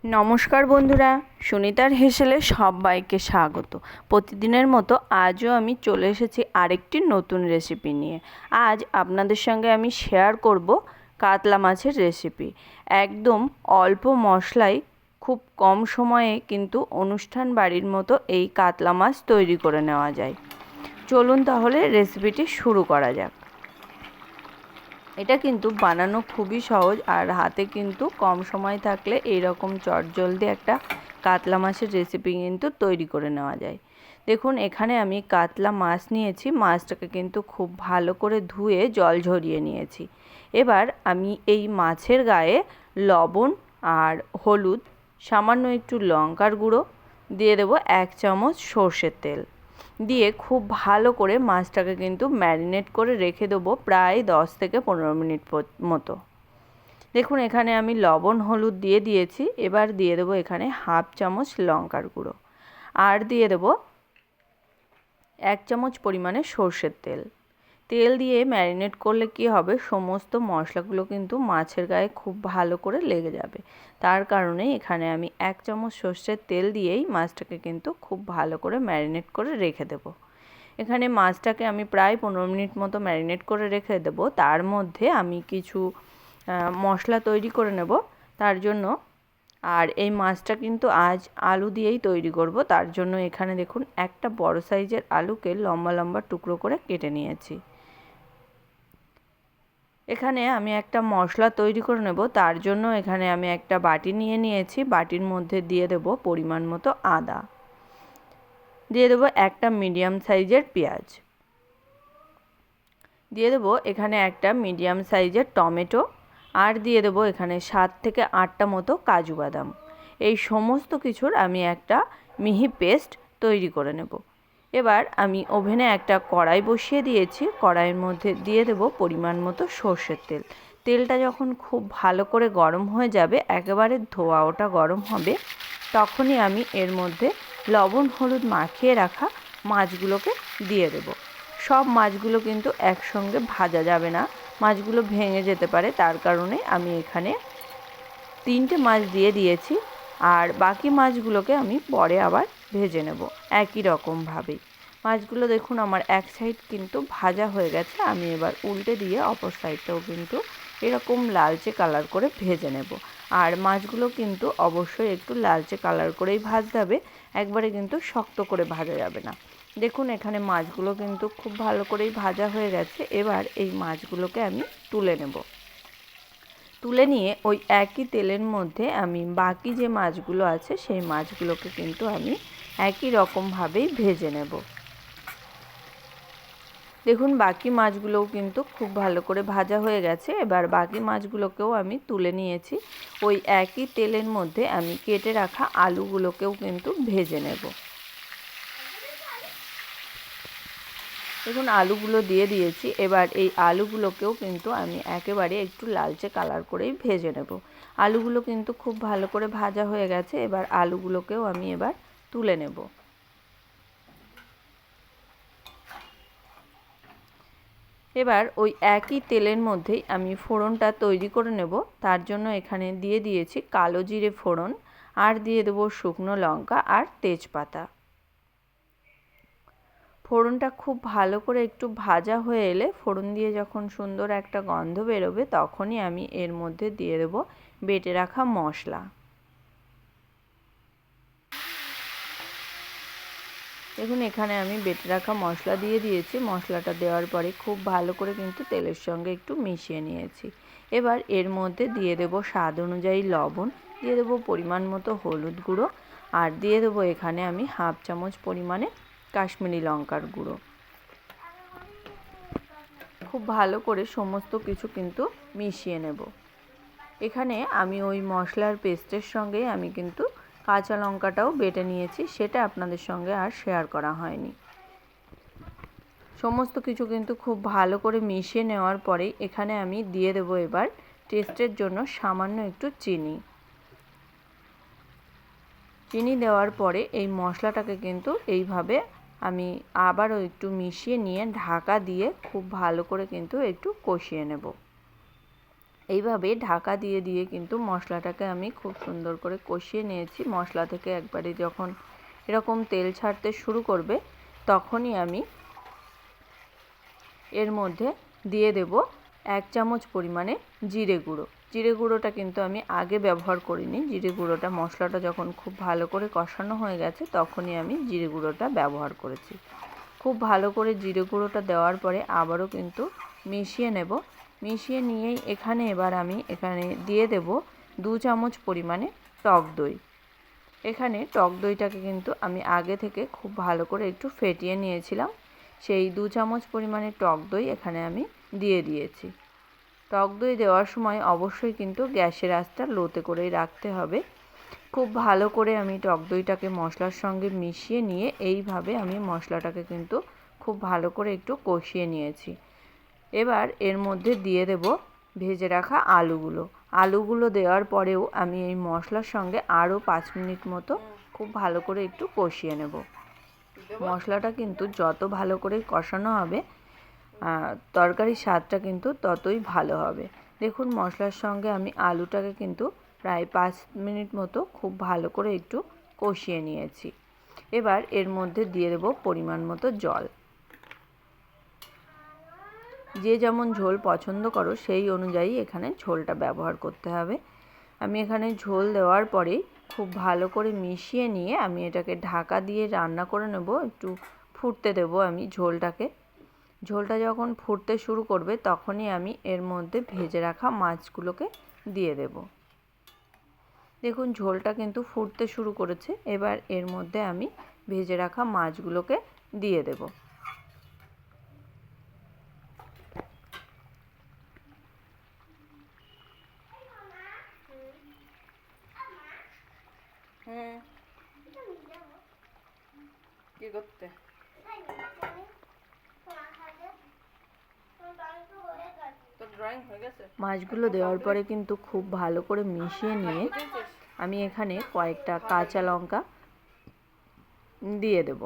নমস্কার বন্ধুরা, সুনিতার হেসেলে সবাইকে স্বাগত। প্রতিদিনের মতো আজও আমি চলে এসেছি আরেকটি নতুন রেসিপি নিয়ে। আজ আপনাদের সঙ্গে আমি শেয়ার করব কাতলা মাছের রেসিপি। একদম অল্প মশলায় খুব কম সময়ে কিন্তু অনুষ্ঠান বাড়ির মতো এই কাতলা মাছ তৈরি করে নেওয়া যায়। চলুন তাহলে রেসিপিটি শুরু করা যাক। এটা কিন্তু বানানো খুবই সহজ, আর হাতে কিন্তু কম সময় থাকলে এইরকম চটজলদি একটা কাতলা মাছের রেসিপি কিন্তু তৈরি করে নেওয়া যায়। দেখুন, এখানে আমি কাতলা মাছ নিয়েছি। মাছটাকে কিন্তু খুব ভালো করে ধুয়ে জল ঝরিয়ে নিয়েছি। এবার আমি এই মাছের গায়ে লবণ আর হলুদ, সামান্য একটু লঙ্কার গুঁড়ো দিয়ে দেবো, 1 চামচ সর্ষের তেল দিয়ে খুব ভালো করে মাছটাকে কিন্তু ম্যারিনেট করে রেখে দেবো প্রায় 10 থেকে 15 মিনিট মতো। দেখুন, এখানে আমি লবণ হলুদ দিয়ে দিয়েছি। এবার দিয়ে দেবো এখানে 1/2 চামচ লঙ্কার গুঁড়ো, আর দিয়ে দেবো 1 চামচ পরিমাণে সর্ষের তেল। তেল দিয়ে ম্যারিনেট করলে কি হবে, সমস্ত মশলাগুলো কিন্তু মাছের গায়ে খুব ভালো করে লেগে যাবে। তার কারণে এখানে আমি 1 চামচ সর্ষের তেল দিয়েই মাছটাকে কিন্তু খুব ভালো করে ম্যারিনেট করে রেখে দেব। এখানে মাছটাকে আমি প্রায় 15 মিনিট মতো ম্যারিনেট করে রেখে দেব। তার মধ্যে আমি কিছু মশলা তৈরি করে নেব তার জন্য। আর এই মাছটা কিন্তু আজ আলু দিয়েই তৈরি করব। তার জন্য এখানে দেখুন, একটা বড় সাইজের আলুকে লম্বা লম্বা টুকরো করে কেটে নিয়েছি। এখানে আমি একটা মশলা তৈরি করে নেব। তার জন্য এখানে আমি একটা বাটি নিয়ে নিয়েছি। বাটির মধ্যে দিয়ে দেব পরিমাণ মতো আদা, দিয়ে দেবো একটা মিডিয়াম সাইজের পেঁয়াজ, দিয়ে দেবো এখানে একটা মিডিয়াম সাইজের টমেটো, আর দিয়ে দেবো এখানে 7 থেকে 8টা মতো কাজু বাদাম। এই সমস্ত কিছুর আমি একটা মিহি পেস্ট তৈরি করে নেব। এবার আমি ওভেনে একটা কড়াই বসিয়ে দিয়েছি। কড়াইয়ের মধ্যে দিয়ে দেব পরিমাণ মতো সর্ষের তেল। তেলটা যখন খুব ভালো করে গরম হয়ে যাবে, একেবারে ধোয়া ওটা গরম হবে, তখনই আমি এর মধ্যে লবণ হলুদ মাখিয়ে রাখা মাছগুলোকে দিয়ে দেব। সব মাছগুলো কিন্তু একসঙ্গে ভাজা যাবে না, মাছগুলো ভেঙে যেতে পারে। তার কারণে আমি এখানে 3টে মাছ দিয়ে দিয়েছি, আর বাকি মাছগুলোকে আমি পরে আবার ভেজে নেব একই রকমভাবেই। মাছগুলো দেখুন আমার এক সাইড কিন্তু ভাজা হয়ে গেছে। আমি এবার উল্টে দিয়ে অপর সাইডটাও কিন্তু এরকম লালচে কালার করে ভেজে নেব। আর মাছগুলো কিন্তু অবশ্যই একটু লালচে কালার করেই ভাজতে হবে, একবারে কিন্তু শক্ত করে ভাজা যাবে না। দেখুন, এখানে মাছগুলো কিন্তু খুব ভালো করেই ভাজা হয়ে গেছে। এবার এই মাছগুলোকে আমি তুলে নেব। তুলে নিয়ে ওই একই তেলের মধ্যে আমি বাকি যে মাছগুলো আছে সেই মাছগুলোকে কিন্তু আমি একই রকমভাবেই ভেজে নেব। দেখুন, বাকি মাছগুলোও কিন্তু খুব ভালো করে ভাজা হয়ে গেছে। এবার বাকি মাছগুলোকেও আমি তুলে নিয়েছি। ওই একই তেলের মধ্যে আমি কেটে রাখা আলুগুলোকেও কিন্তু ভেজে নেব। দেখুন, আলুগুলো দিয়ে দিয়েছি। এবার এই আলুগুলোকেও কিন্তু আমি একেবারে একটু লালচে কালার করেই ভেজে নেব। আলুগুলো কিন্তু খুব ভালো করে ভাজা হয়ে গেছে। এবার আলুগুলোকেও আমি এবার তুলে নেব। এবার ওই একই তেলের মধ্যেই আমি ফোড়নটা তৈরি করে নেব। তার জন্য এখানে দিয়ে দিয়েছি কালো জিরে ফোড়ন, আর দিয়ে দেবো শুকনো লঙ্কা আর তেজপাতা। ফোড়নটা খুব ভালো করে একটু ভাজা হয়ে এলে, ফোড়ন দিয়ে যখন সুন্দর একটা গন্ধ বেরোবে, তখনই আমি এর মধ্যে দিয়ে দেবো বেটে রাখা মশলা। দেখুন, এখানে আমি বেটে রাখা মশলা দিয়ে দিয়েছি। মশলাটা দেওয়ার পরে খুব ভালো করে কিন্তু তেলের সঙ্গে একটু মিশিয়ে নিয়েছি। এবার এর মধ্যে দিয়ে দেবো স্বাদ অনুযায়ী লবণ, দিয়ে দেবো পরিমাণ মতো হলুদ গুঁড়ো, আর দিয়ে দেবো এখানে আমি 1/2 চামচ পরিমাণে কাশ্মীরি লঙ্কার গুঁড়ো। খুব ভালো করে সমস্ত কিছু কিন্তু মিশিয়ে নেব। এখানে আমি ওই মশলার পেস্টের সঙ্গে আমি কিন্তু কাঁচা লঙ্কাটাও বেটে নিয়েছি, সেটা আপনাদের সঙ্গে আর শেয়ার করা হয়নি। সমস্ত কিছু কিন্তু খুব ভালো করে মিশিয়ে নেওয়ার পরে এখানে আমি দিয়ে দেবো এবার টেস্টের জন্য সামান্য একটু চিনি। চিনি দেওয়ার পরে এই মশলাটাকে কিন্তু এইভাবে আমি আবারও একটু মিশিয়ে নিয়ে ঢাকা দিয়ে খুব ভালো করে কিন্তু একটু কষিয়ে নেব। এইভাবে ঢাকা দিয়ে দিয়ে কিন্তু মশলাটাকে আমি খুব সুন্দর করে কষিয়ে নিয়েছি। মশলা থেকে একবারে যখন এরকম তেল ছাড়তে শুরু করবে তখনই আমি এর মধ্যে দিয়ে দেব 1 চামচ পরিমাণে জিরে গুঁড়ো। জিরে গুঁড়োটা কিন্তু আমি আগে ব্যবহার করিনি। জিরে গুঁড়োটা মশলাটা যখন খুব ভালো করে কষানো হয়ে গেছে তখনই আমি জিরে গুঁড়োটা ব্যবহার করেছি। খুব ভালো করে জিরে গুঁড়োটা দেওয়ার পরে আবারও কিন্তু মিশিয়ে নেব। মিশিয়ে নিয়েই এবার আমি দিয়ে দেব 2 চামচ পরিমাণে টক দই। এখানে টক দইটাকে কিন্তু আমি আগে থেকে খুব ভালো করে একটু ফেটিয়ে নিয়েছিলাম। সেই 2 চামচ পরিমাণে টক দই এখানে আমি দিয়ে দিয়েছি। টক দই দেওয়ার সময় অবশ্যই কিন্তু গ্যাসের আঁচটা লোতে করেই রাখতে হবে। খুব ভালো করে আমি টক দইটাকে মশলার সঙ্গে মিশিয়ে নিয়ে এইভাবে আমি মশলাটাকে কিন্তু খুব ভালো করে একটু কষিয়ে নিয়েছি। এবার এর মধ্যে দিয়ে দেব ভেজে রাখা আলুগুলো। আলুগুলো দেওয়ার পরেও আমি এই মশলার সঙ্গে আরও 5 মিনিট মতো খুব ভালো করে একটু কষিয়ে নেব। মশলাটা কিন্তু যত ভালো করে কষানো হবে তরকারির স্বাদটা কিন্তু ততই ভালো হবে। দেখুন মশলার সঙ্গে আমি আলুটাকে কিন্তু প্রায় 5 মিনিট মতো খুব ভালো করে একটু কষিয়ে নিয়েছি। এবার এর মধ্যে দিয়ে দেব পরিমাণ মতো জল। যে যেমন ঝোল পছন্দ করো সেই অনুযায়ী এখানে ঝোলটা ব্যবহার করতে হবে। আমি এখানে ঝোল দেওয়ার পরে খুব ভালো করে মিশিয়ে নিয়ে আমি এটাকে ঢাকা দিয়ে রান্না করে নেব। একটু ফুটতে দেব আমি ঝোলটাকে। ঝোলটা যখন ফুটতে শুরু করবে তখনই আমি এর মধ্যে ভেজে রাখা মাছগুলোকে দিয়ে দেব। দেখুন ঝোলটা কিন্তু ফুটতে শুরু করেছে। এবার এর মধ্যে আমি ভেজে রাখা মাছগুলোকে দিয়ে দেব। কি করতে মাছগুলো দেওয়ার পরে কিন্তু খুব ভালো করে মিশিয়ে নিয়ে আমি এখানে কয়েকটা কাঁচা লঙ্কা দিয়ে দেব।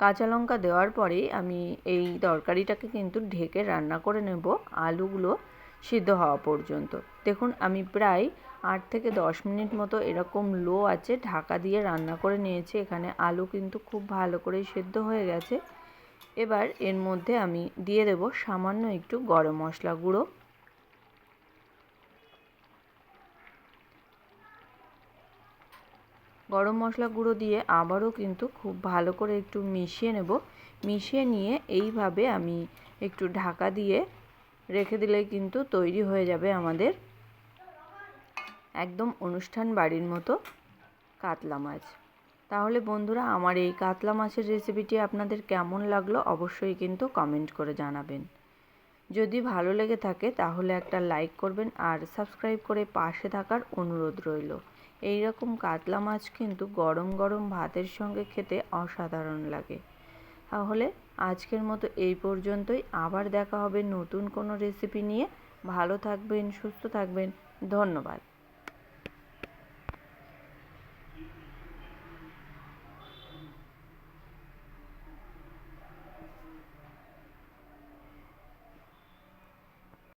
কাঁচা লঙ্কা দেওয়ার পরে আমি এই তরকারিটাকে কিন্তু ঢেকে রান্না করে নেব আলুগুলো সিদ্ধ হওয়া পর্যন্ত। দেখুন আমি প্রায় 8 থেকে 10 মিনিট মতো এরকম লো আঁচে ঢাকা দিয়ে রান্না করে নিয়েছি। এখানে আলু কিন্তু খুব ভালো করে সিদ্ধ হয়ে গেছে। এবার এর মধ্যে আমি দিয়ে দেব সামান্য একটু গরম মশলা গুঁড়ো। গরম মশলা গুঁড়ো দিয়ে আবারও কিন্তু খুব ভালো করে একটু মিশিয়ে নেব। মিশিয়ে নিয়ে এইভাবে আমি একটু ঢাকা দিয়ে রেখে দিলেই কিন্তু তৈরি হয়ে যাবে আমাদের একদম অনুষ্ঠান বাড়ির মতো কাতলা মাছ। তাহলে বন্ধুরা আমার এই কাতলা মাছের রেসিপিটি আপনাদের কেমন লাগলো অবশ্যই কিন্তু কমেন্ট করে জানাবেন। যদি ভালো লেগে থাকে তাহলে একটা লাইক করবেন আর সাবস্ক্রাইব করে পাশে থাকার অনুরোধ রইল। এই রকম কাতলা মাছ কিন্তু গরম গরম ভাতের সঙ্গে খেতে অসাধারণ লাগে। তাহলে আজকের মতো এই পর্যন্তই। আবার দেখা হবে নতুন কোনো রেসিপি নিয়ে। ভালো থাকবেন, সুস্থ থাকবেন। ধন্যবাদ।